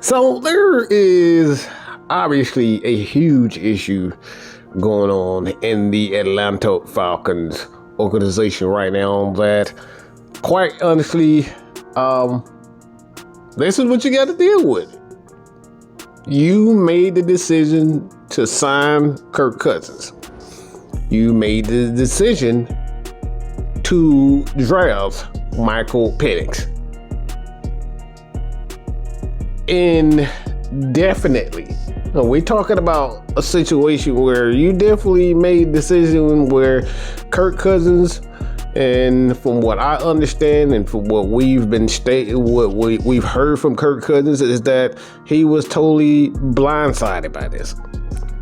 So there is obviously a huge issue going on in the Atlanta Falcons organization right now that, quite honestly, this is what you got to deal with. You made the decision to sign Kirk Cousins. You made the decision to draft Michael Penix. Indefinitely. We're talking about a situation where you definitely made a decision where Kirk Cousins, and from what I understand and from what we've been what we've heard from Kirk Cousins, is that he was totally blindsided by this.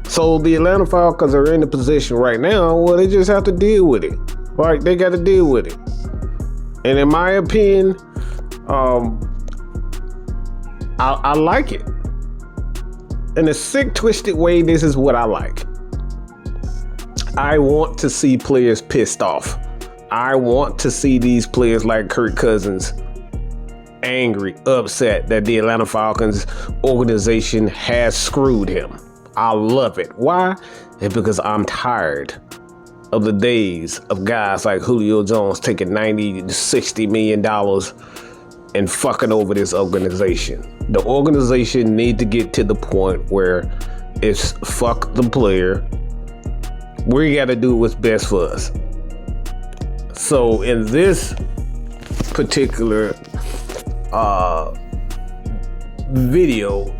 So the Atlanta Falcons are in a position right now where they just have to deal with it. Right? They got to deal with it. And in my opinion, I like it. In a sick, twisted way, this is what I like. I want to see players pissed off. I want to see these players like Kirk Cousins angry, upset that the Atlanta Falcons organization has screwed him. I love it. Why? It's because I'm tired of the days of guys like Julio Jones taking $90 to $60 million and fucking over this organization. The organization need to get to the point where it's fuck the player. We got to do what's best for us. So in this particular video,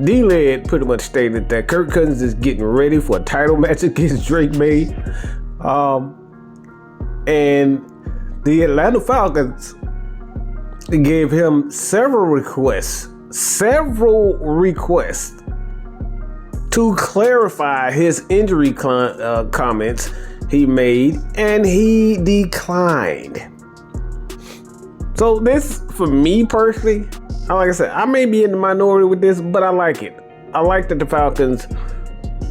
D-Led pretty much stated that Kirk Cousins is getting ready for a title match against Drake May. And the Atlanta Falcons gave him several requests to clarify his injury comments he made, and he declined. So this, for me personally, like I said, I may be in the minority with this, but I like it. I like that the Falcons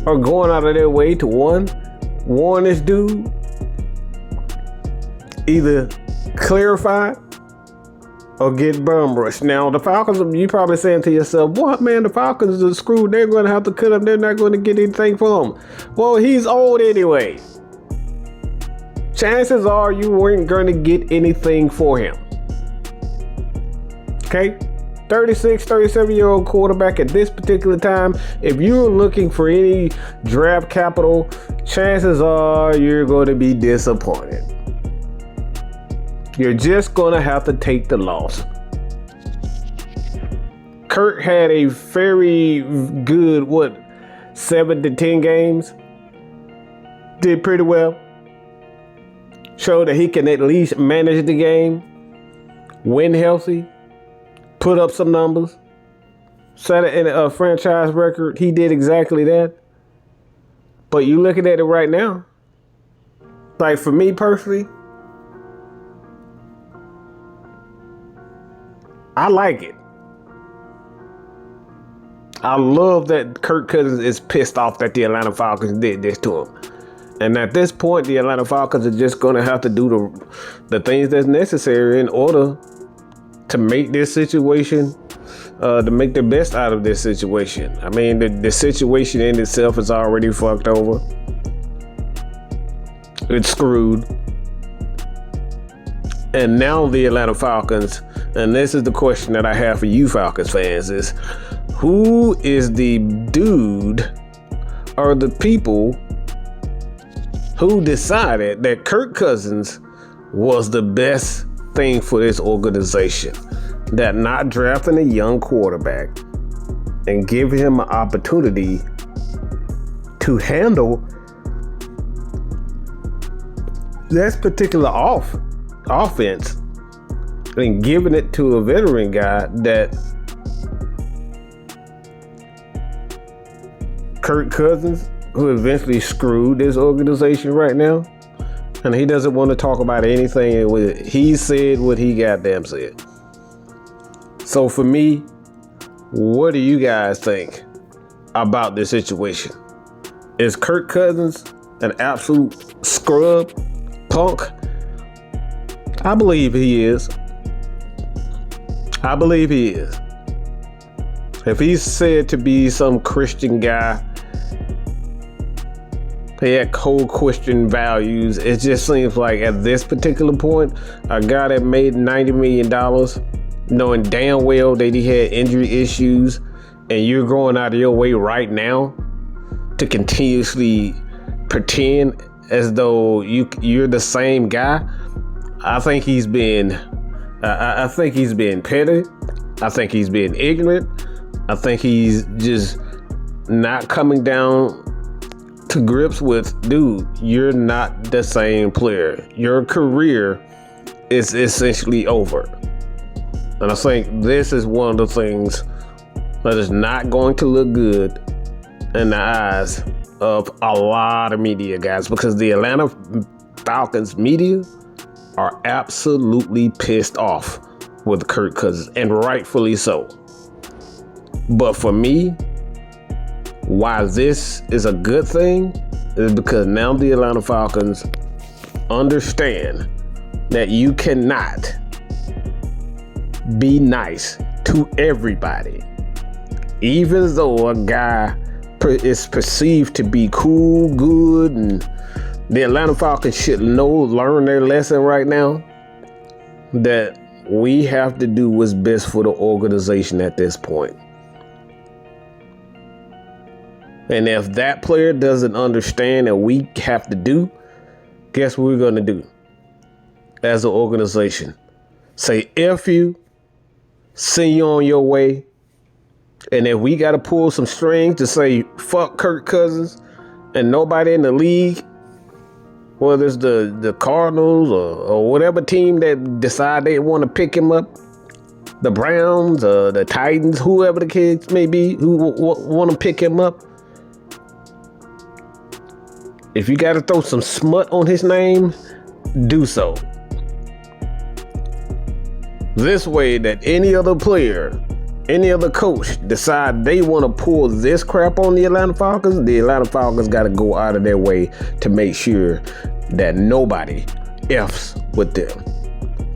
are going out of their way to warn this dude, either clarify or get bum rushed. Now, the Falcons, you probably saying to yourself, what, man, the Falcons are screwed. They're going to have to cut him. They're not going to get anything for him. Well, he's old anyway. Chances are you weren't going to get anything for him. Okay? 36, 37-year-old quarterback at this particular time. If you're looking for any draft capital, chances are you're going to be disappointed. You're just going to have to take the loss. Kirk had a very good, 7 to 10 games. Did pretty well. Showed that he can at least manage the game, win healthy, put up some numbers, set it in a franchise record. He did exactly that. But you looking at it right now, like for me personally, I like it. I love that Kirk Cousins is pissed off that the Atlanta Falcons did this to him. And at this point, the Atlanta Falcons are just going to have to do the things that's necessary in order to make this situation, to make the best out of this situation. I mean, the situation in itself is already fucked over. It's screwed. And now the Atlanta Falcons, and this is the question that I have for you Falcons fans, is who is the dude or the people who decided that Kirk Cousins was the best thing for this organization? That not drafting a young quarterback and giving him an opportunity to handle this particular offense and giving it to a veteran guy that Kirk Cousins, who eventually screwed this organization right now, and he doesn't want to talk about anything with it. He said what he goddamn said. So for me, what do you guys think about this situation? Is Kirk Cousins an absolute scrub, punk? I believe he is. If he's said to be some Christian guy, he had cold Christian values. It just seems like at this particular point, a guy that made $90 million, knowing damn well that he had injury issues, and you're going out of your way right now to continuously pretend as though you're the same guy. I think he's been petty. I think he's been ignorant. I think he's just not coming down to grips with, dude, you're not the same player. Your career is essentially over. And I think this is one of the things that is not going to look good in the eyes of a lot of media guys, because the Atlanta Falcons media are absolutely pissed off with Kirk Cousins, and rightfully so. But for me, why this is a good thing is because now the Atlanta Falcons understand that you cannot be nice to everybody. Even though a guy is perceived to be cool, good, and the Atlanta Falcons should learn their lesson right now, that we have to do what's best for the organization at this point. And if that player doesn't understand that we have to do, guess what we're going to do as an organization? Say F you, send you on your way. And if we got to pull some strings to say fuck Kirk Cousins and nobody in the league, whether it's the Cardinals or whatever team that decide they want to pick him up, the Browns, the Titans, whoever the kids may be who want to pick him up, if you got to throw some smut on his name, do so. This way that any other player, any other coach decide they want to pull this crap on the Atlanta Falcons got to go out of their way to make sure that nobody F's with them.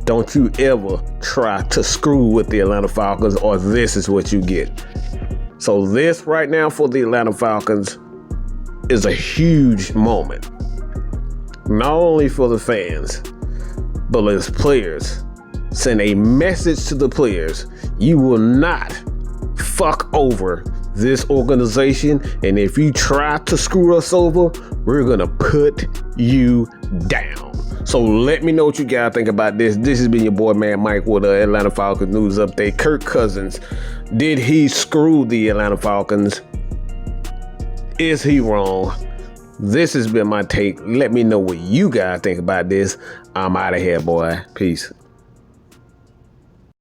Don't you ever try to screw with the Atlanta Falcons, or this is what you get. So this right now for the Atlanta Falcons is a huge moment. Not only for the fans, but as players. Send a message to the players. You will not fuck over this organization. And if you try to screw us over, we're going to put you down. So let me know what you guys think about this. This has been your boy, Man Mike, with the Atlanta Falcons news update. Kirk Cousins, did he screw the Atlanta Falcons? Is he wrong? This has been my take. Let me know what you guys think about this. I'm out of here, boy. Peace.